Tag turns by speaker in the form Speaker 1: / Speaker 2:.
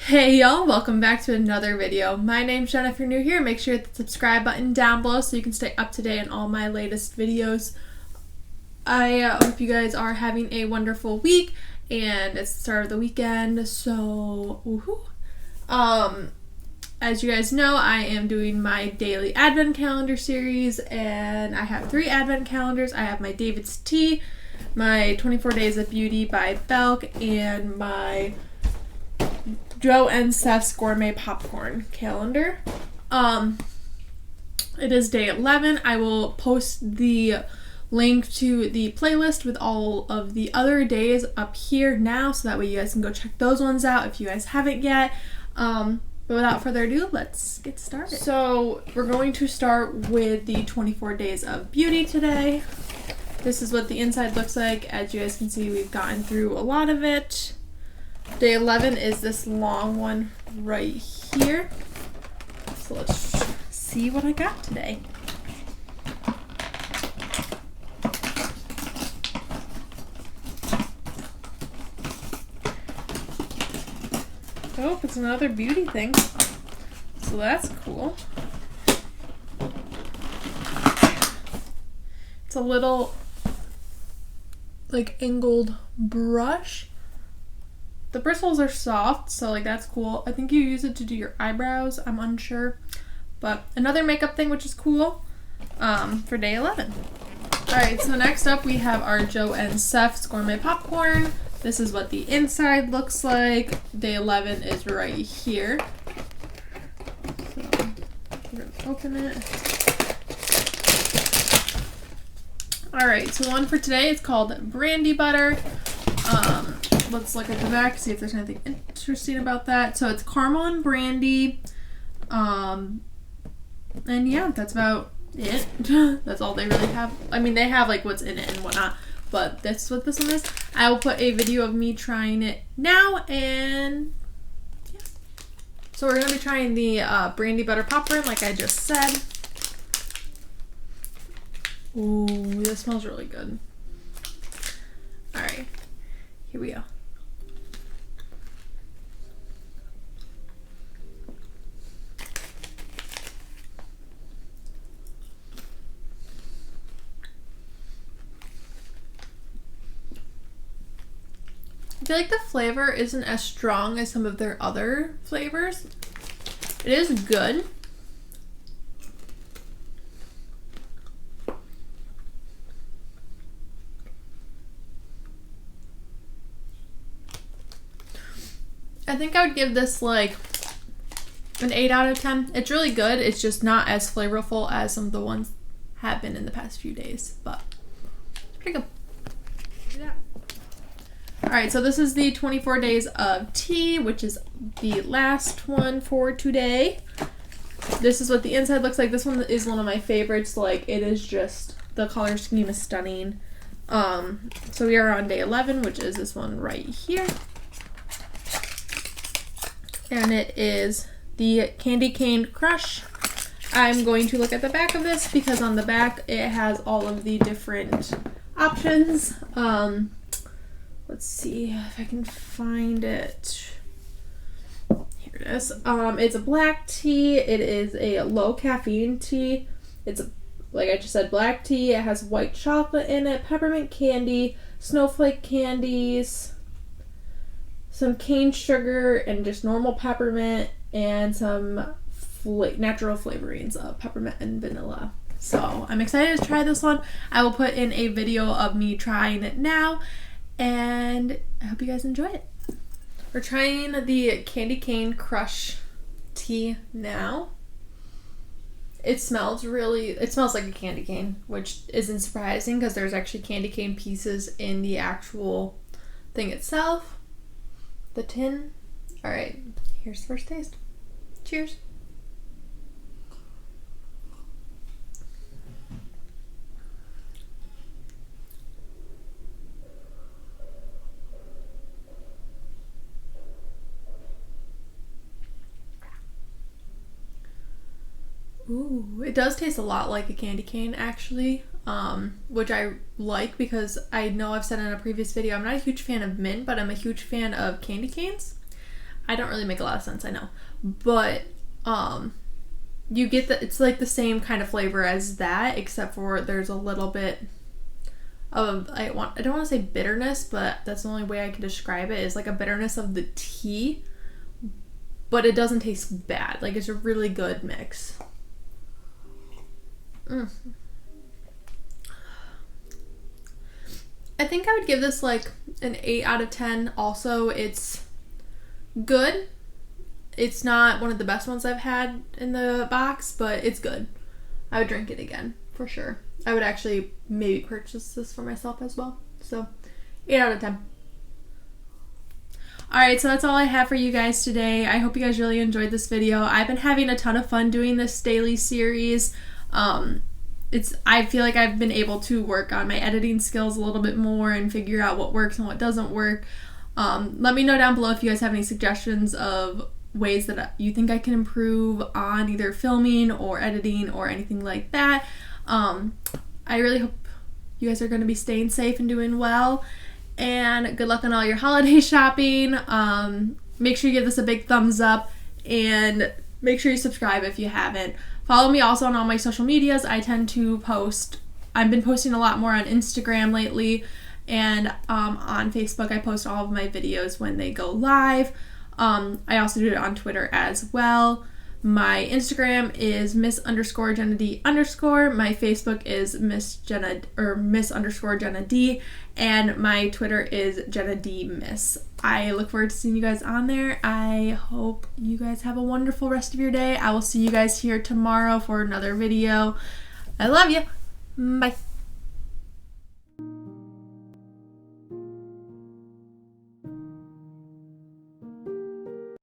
Speaker 1: Hey y'all, welcome back to another video. My name's Jen. If you're new here, make sure to hit the subscribe button down below so you can stay up to date on all my latest videos. I hope you guys are having a wonderful week, and it's the start of the weekend, so woohoo. As you guys know, I am doing my daily advent calendar series, and I have 3 advent calendars. I have my David's Tea, my 24 Days of Beauty by Belk, and my Joe and Seth's Gourmet Popcorn calendar. It is day 11. I will post the link to the playlist with all of the other days up here now, so that way you guys can go check those ones out if you guys haven't yet. But without further ado, let's get started. So we're going to start with the 24 Days of Beauty today. This is what the inside looks like. As you guys can see, we've gotten through a lot of it. Day 11 is this long one right here. So let's see what I got today. Oh, it's another beauty thing. So that's cool. It's a little like angled brush. The bristles are soft, so like that's cool. I think you use it to do your eyebrows. I'm unsure. But another makeup thing, which is cool for day 11. Alright, so next up we have our Joe and Seth's Gourmet Popcorn. This is what the inside looks like. Day 11 is right here. So we're going to open it. Alright, so the one for today is called Brandy Butter. Let's look at the back, see if there's anything interesting about that. So it's caramel and brandy. And yeah, that's about it. That's all they really have. I mean, they have like what's in it and whatnot, but that's what this one is. I will put a video of me trying it now, and yeah. So we're going to be trying the Brandy Butter Popcorn, like I just said. Ooh, this smells really good. Alright, here we go. I feel like the flavor isn't as strong as some of their other flavors. It is good. I think I would give this like an 8 out of 10. It's really good. It's just not as flavorful as some of the ones have been in the past few days, but pretty good. Yeah. Alright, so this is the 24 Days of Tea, which is the last one for today. This is what the inside looks like. This one is one of my favorites. Like, it is just, the color scheme is stunning. So we are on day 11, which is this one right here. And it is the Candy Cane Crush. I'm going to look at the back of this because on the back it has all of the different options. Let's see if I can find it. Here it is. It's a black tea. It is a low caffeine tea. It's, like I just said, black tea. It has white chocolate in it, peppermint candy, snowflake candies, some cane sugar, and just normal peppermint, and some natural flavorings of peppermint and vanilla. So I'm excited to try this one. I will put in a video of me trying it now, and I hope you guys enjoy it. We're trying the Candy Cane Crush tea now. It smells like a candy cane, which isn't surprising because there's actually candy cane pieces in the actual thing itself. The tin. Alright, here's the first taste. Cheers. Ooh, it does taste a lot like a candy cane actually, which I like because I know I've said in a previous video I'm not a huge fan of mint, but I'm a huge fan of candy canes. I don't really make a lot of sense, I know. But you get it's like the same kind of flavor as that, except for there's a little bit of, I don't want to say bitterness, but that's the only way I can describe it, is like a bitterness of the tea, but it doesn't taste bad. Like, it's a really good mix. I think I would give this like an 8 out of 10. Also, it's good. It's not one of the best ones I've had in the box, but it's good. I would drink it again, for sure. I would actually maybe purchase this for myself as well. So, 8 out of 10. Alright, so that's all I have for you guys today. I hope you guys really enjoyed this video. I've been having a ton of fun doing this daily series. I feel like I've been able to work on my editing skills a little bit more and figure out what works and what doesn't work. Let me know down below if you guys have any suggestions of ways that you think I can improve on either filming or editing or anything like that. I really hope you guys are going to be staying safe and doing well, and good luck on all your holiday shopping. Make sure you give this a big thumbs up, and make sure you subscribe if you haven't. Follow me also on all my social medias. I've been posting a lot more on Instagram lately, and on Facebook I post all of my videos when they go live. I also do it on Twitter as well. My Instagram is Miss_Jenna D_. My Facebook is Miss_Jenna D, and my Twitter is Jenna D Miss. I look forward to seeing you guys on there. I hope you guys have a wonderful rest of your day. I will see you guys here tomorrow for another video. I love you. Bye.